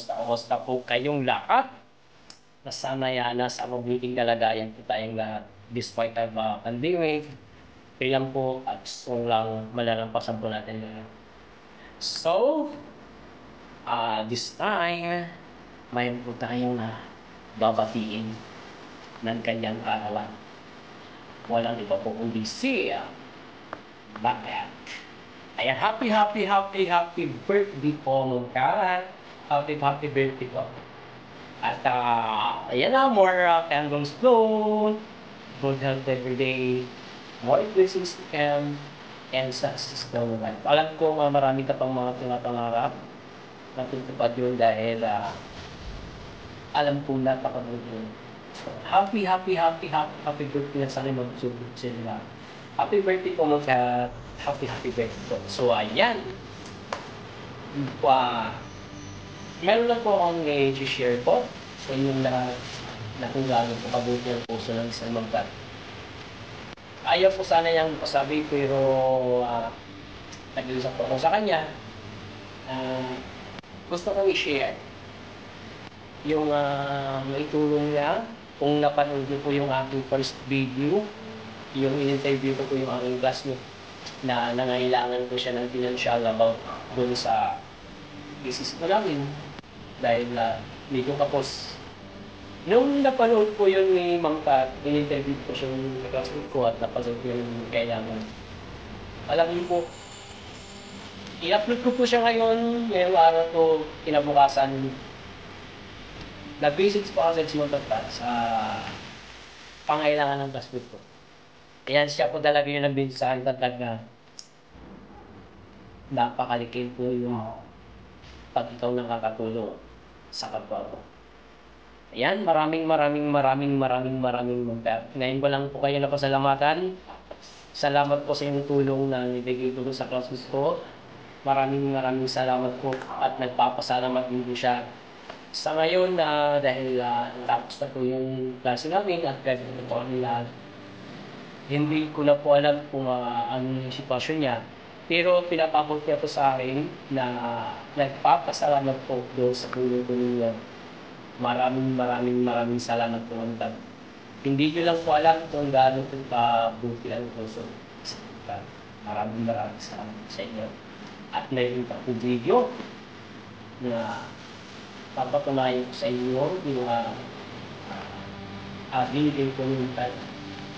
Kumusta po kayong lahat? Sana nasa mabuting kalagayan po tayong lahat despite of pandemic. Kailan po at gusto lang malalampasan po natin yun. So, this time, mayroon po tayong babatiin ng kanyang kaarawan. Walang iba po kundi si Bakit. Ayan, happy birthday po mong Kat. Happy birthday po. At ayan na, more candles blown. Good health every day. More blessings to come. And success to life. Alam ko marami ka pang mga pangarap. Natutupad yun dahil alam ko napakagod yun. Happy birthday na sana mag-subit sila. Happy birthday po mga happy birthday po. So ayan. Meron lang po akong i-share po sa inyong lahat na kung gaano po kabuti ang puso ng isang magkat. Ayaw po sana niyang pasabi pero nag-iusap po ako sa kanya. Gusto kong i-share yung maitulong niya. Kung napanood niyo po yung aking first video, yung in-interview ko po yung aking classmate na nangailangan ko siya ng financial about dun sa business ko namin dahil medyo kapos. Nung napanood ko yun ni Mang Kat, in-interview ko siya yung classmate ko at napanood ko yung kailangan. Alam niyo po, i-upload ko po siya ngayong araw ko kinabukasan. Nag-basics po kasi si Mang Kat sa pangailangan ng classmate ko. Ayan siya po talaga yung nabili sa akin talaga. Napakalikin po yung pag ikaw nakakatulong sa kapwa ko. Ayan, maraming magkat. Ngayon ko lang po kayo napasalamatan. Salamat po sa inyong tulong na nibigay ko sa classes ko. Maraming salamat po at nagpapasalamat din po siya. Sa ngayon, dahil tapos na po yung klase namin at kahit po kami lahat, hindi ko na po alam kung ano yung sitwasyon niya. Pero pinapakot niya po sa akin na nagpapasalamat po doon sa tulong niya. Maraming salamat po. Hindi nyo lang po alam kung gaano po kabuti ang puso. Maraming salamat sa inyo. At mayroon pa po video na papatunayan ko sa inyo yung binigay ko yung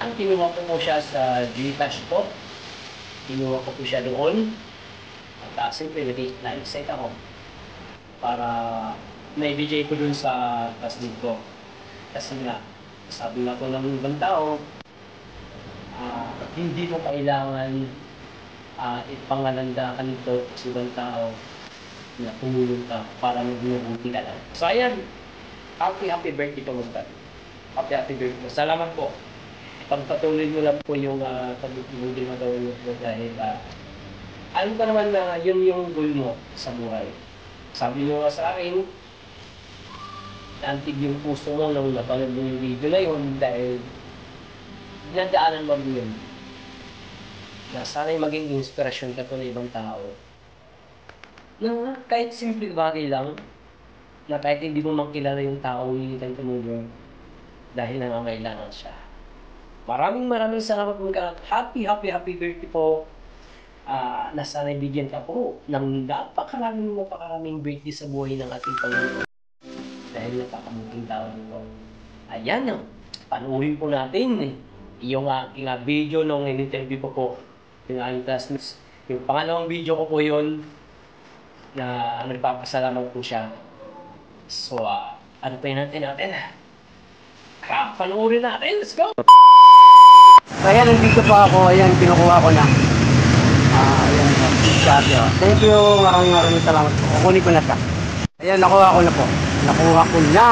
ang kinuha ko po siya sa Gcash po. Kinuha ko po siya doon. At siyempre, na-excite ako para na-ibigay ko doon sa classmate ko. Kasi nga, sabi nga po ng ibang tao, hindi mo kailangan ipangalanda ka nito sa ibang tao na tumulong ka para mag-uunti ka lang. So ayan, happy birthday po mga tayo. Happy birthday. Salamat po. Pagpatuloy nyo lang po yung pag-ibigay mo daw nyo po dahil alam ka naman na yun yung goal mo sa buhay. Sabi nyo nga sa akin, naantig yung puso mo nung napanood yung video na yun dahil dinadaanan mo yun. Na sana'y maging inspirasyon ka to ng ibang tao. Na kahit simple bagay lang, na kahit hindi mo makilala yung tao yung tumulong dahil nangangailangan siya. Maraming salamat mga happy birthday po. Nasa nabigyan ka po ng napakaraming birthday sa buhay ng ating Panginoon. Dahil napakamuting tao nito. Ayan, panuhin po natin yung aking video nung in-interview ko po yung aking classmates. Yung pangalawang video ko po yun na nagpapasalamat po siya. So, ano pa yun natin? Panuhin natin, let's go! Ayan, nandito pa ako. Ayan, kinukuha ko na. Ayan, thank you. Maraming salamat po. Kukunin ko na siya. Ayan, nakuha ko na po. Nakuha ko na.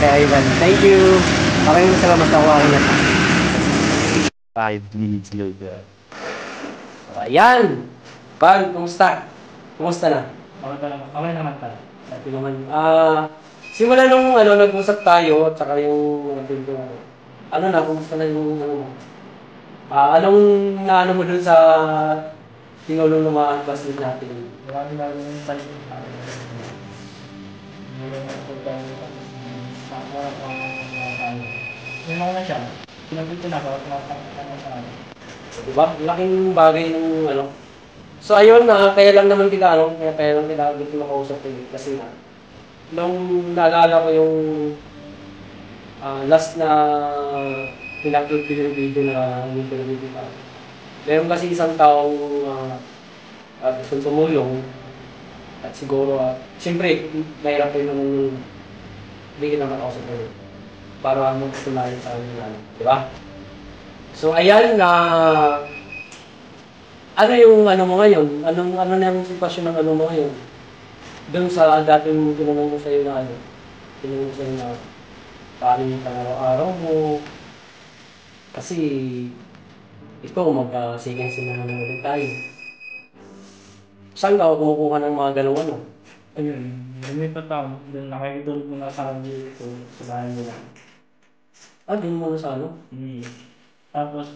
Kaya Ivan, thank you. Maraming salamat. Nakuha ko na siya. 5 minutes later. Ayan! Pag, kumusta? Kumusta na? Okay naman pala. Sabi naman, simula nung nag-usap tayo, at saka yung kumusta na yung anong naano mo dun sa tinulong ng mga classmates natin? Maraming Yung mga na siya, sinabi ko na ako, Diba? Laking bagay ng ano. So ayun na, kaya lang naman kita ano, kaya lang kita dito makausap ko kasi na nung naalala ko yung last na pinupload ko yung video na interview kita. Meron kasi isang taong gustong tumulong at siguro siyempre mahirap ko yung hindi kita makausap ko para magpatunayan sa amin ano, di ba? So ayan na ano yung ano mo ngayon? Ano na yung sitwasyon ng ano mo ngayon? Doon sa dating tinanong mo sa'yo na ano? Tinanong mo sa'yo na paano yung pang-araw-araw mo? Kasi ikaw mag-second sem na naman ulit tayo. Saan ka kumukuha ng mga ganong ano? ayun, lumipat ako. Doon nakikitulog mo na sa dito sa bahay nila. Doon muna sa ano? Tapos,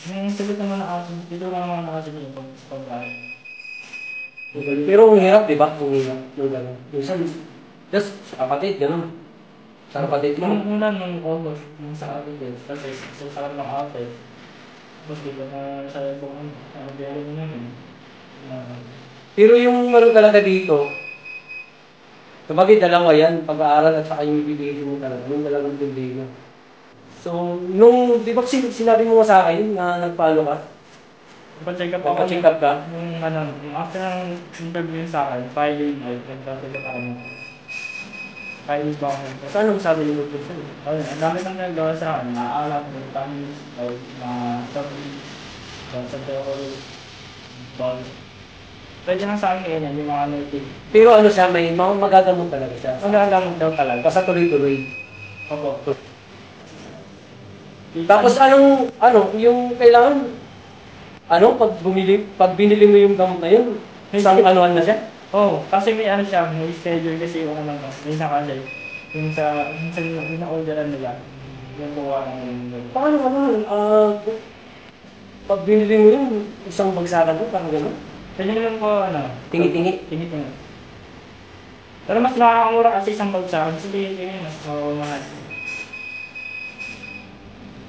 yung sagot naman na aso, dito lang naman nakasin yung pag-bahay. Pero ang hirap, di ba? Ang hirap. Yung gano'n. Minsan, just kapatid, gano'n. Sa kapatid mo. Yung una nung August, yung sa akin din, kasi sa akin ng ate, tapos dito na sa ibang ano, biyari mo namin. Pero yung ano talaga dito, sabagay dalawa yan, pag-aaral at saka yung ibibigay mo talaga, yung talagang bibigay mo. So, nung, di ba sinabi mo sa akin na nagpalo ka? Pacheck up ako. Nagpa-check up ka? Yung ano, yung after ng interview sa akin, filing ay, nagpa-check up ako. Filing ba ako? So, anong sabi ni Dr. sa'yo? Ayun, ang dami nang nagawa sa akin, naaalap ng tamis, like, mga sabi, sa theory, ball. Pwede lang sa akin kaya yung mga native. Pero ano siya, may magagamot talaga siya. Magagamot daw talaga. Basta tuloy-tuloy. Opo. Tapos yung kailangan, pag binili mo yung gamot na yun, isang anuhan na siya? Oo, kasi may ano siya, may schedule kasi yung ano, may nakalay. Yung sa na-orderan nila, yung kuha ng Paano pag binili mo yun, isang bagsakan mo, parang gano'n? Pwede naman po, ano, Tingi-tingi. tingi-tingi. Pero mas nakakamura kasi isang bagsakan, kasi tingi-tingi, mas mahal.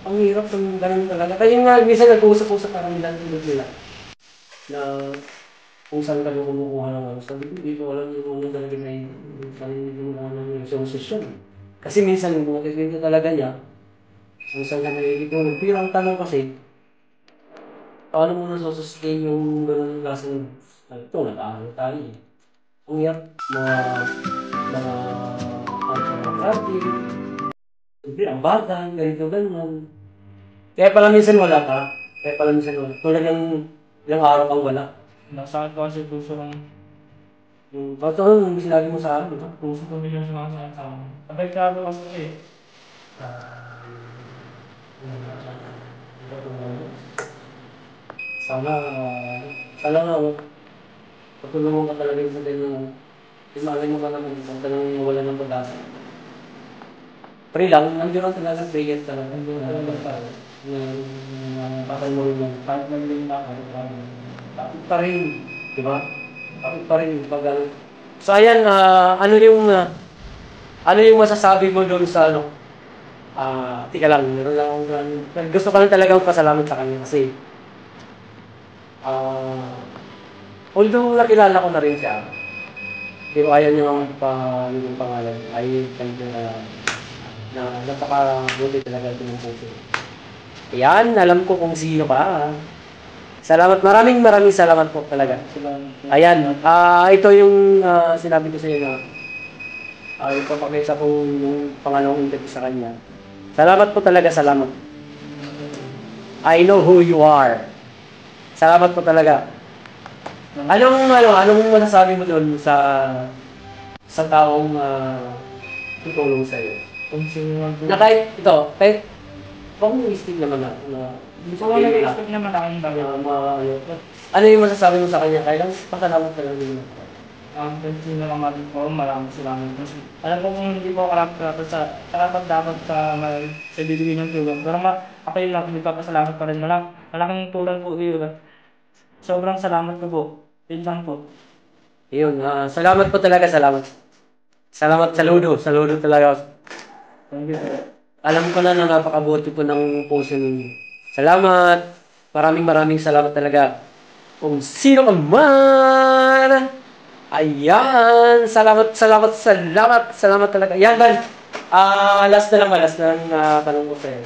Ang hirap ng ganun talaga. Kaya nga, minsan nag-uusap-usap parang nila na kung saan ka kumukuha ng ano. Sabi ko, dito wala yung ano talaga na yung sosisyon. Kasi minsan, kung nakikita talaga niya, kung saan ka nakikita. Pero ang tanong kasi, paano mo nasusustain yung ganun klaseng ito, nag-aaral tayo eh. Ang hirap, mga party, siyempre, ang bata, ganito, ganyan. Kaya pala minsan wala ka. Talagang ilang araw kang wala. Nasakit ko kasi puso ng Bakit ano, hindi sinabi mo sa akin, di ba? puso ko biglang sumasakit sa akin. Apektado ako eh. Sana, sana nga, patulungan ka talaga sa ganyan. Imalay mo ka naman, huwag ka nang mawala ng pag-asa. Pray lang, nandiyo lang talaga, prayer talaga. Nandiyo lang talaga. Bakal mo rin lang. Kahit nagling na ako, Bakit pa rin, di ba? Bakit pa rin, pag ano. So ayan, ano yung masasabi mo doon sa ano? Tika lang, meron lang gusto ko lang talagang pasalamat sa kanya kasi although nakilala ko na rin siya, pero ayaw niya yung pangalan. Ayaw na napaka-buti talaga ito ng puso. Ayan, alam ko kung sino ka. Salamat, maraming salamat po talaga. Ayan, ito yung sinabi ko sa iyo na ipapakita ko yung pangalawang interview sa kanya. Salamat po talaga, salamat. I know who you are. Salamat po talaga. Anong masasabi mo doon sa taong tutulong sa iyo? kung sino Na kahit baka may istig naman na so, wala nag-expect naman akong bagay. ano yung masasabi mo sa kanya? Kaya lang, pasalamat ka lang din. Kasi naman natin po, maraming salamat. Alam ko kung hindi po karapat sa dapat sa bibigay ng tulong. Pero ako yun lang, hindi pa pasalamat pa rin. Malaking tulong po yun. Sobrang salamat ko po. Yun lang po. Yun, salamat po talaga, salamat. Salamat, saludo talaga. Alam ko na napakabuti po ng puso ninyo. Salamat. Maraming salamat talaga. Kung sino ka man. Ayan. Salamat talaga. Yan, Van. Last na lang tanong ko sa'yo.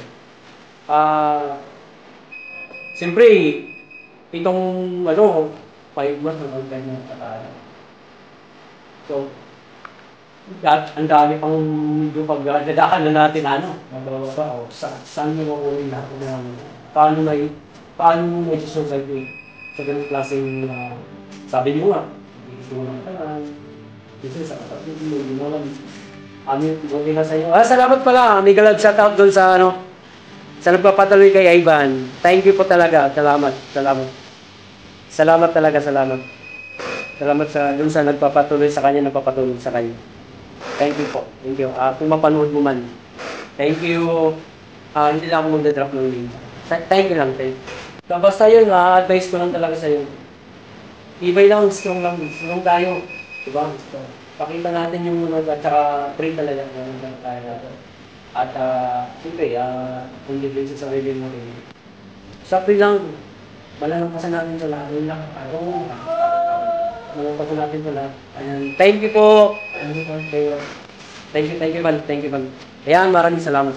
Siyempre, itong, 5 months, ganyan katala. So, ang dami pang medyo pagdadaan na natin, magbawa o saan mo makuhin natin paano mo may survive yun sa ganung klaseng, sabi mo nga, hindi mo lang kalan, kasi sa kapatid mo, hindi mo lang, okay na sa'yo. Salamat pala, may galad shoutout doon sa, sa nagpapatuloy kay Ivan. Thank you po talaga, salamat. Salamat talaga. Salamat doon sa nagpapatuloy sa kanya, nagpapatuloy sa kanya. Thank you po. Thank you. Kung mapanood mo man. Thank you. Hindi lang ako magdadrop ng link. Thank you lang. Basta yun, advice ko lang talaga sa'yo. Ibay lang, strong tayo. Diba? So, pakita natin yung at saka pray talaga ng tayo natin. At siyempre, kung dipin sa sarili mo rin. Sapri lang, malalampasan natin sa lahat. Yun lang. Malalampasan natin sa lahat. Ayan. Thank you po. Thank you, man. Ayan, maraming salamat.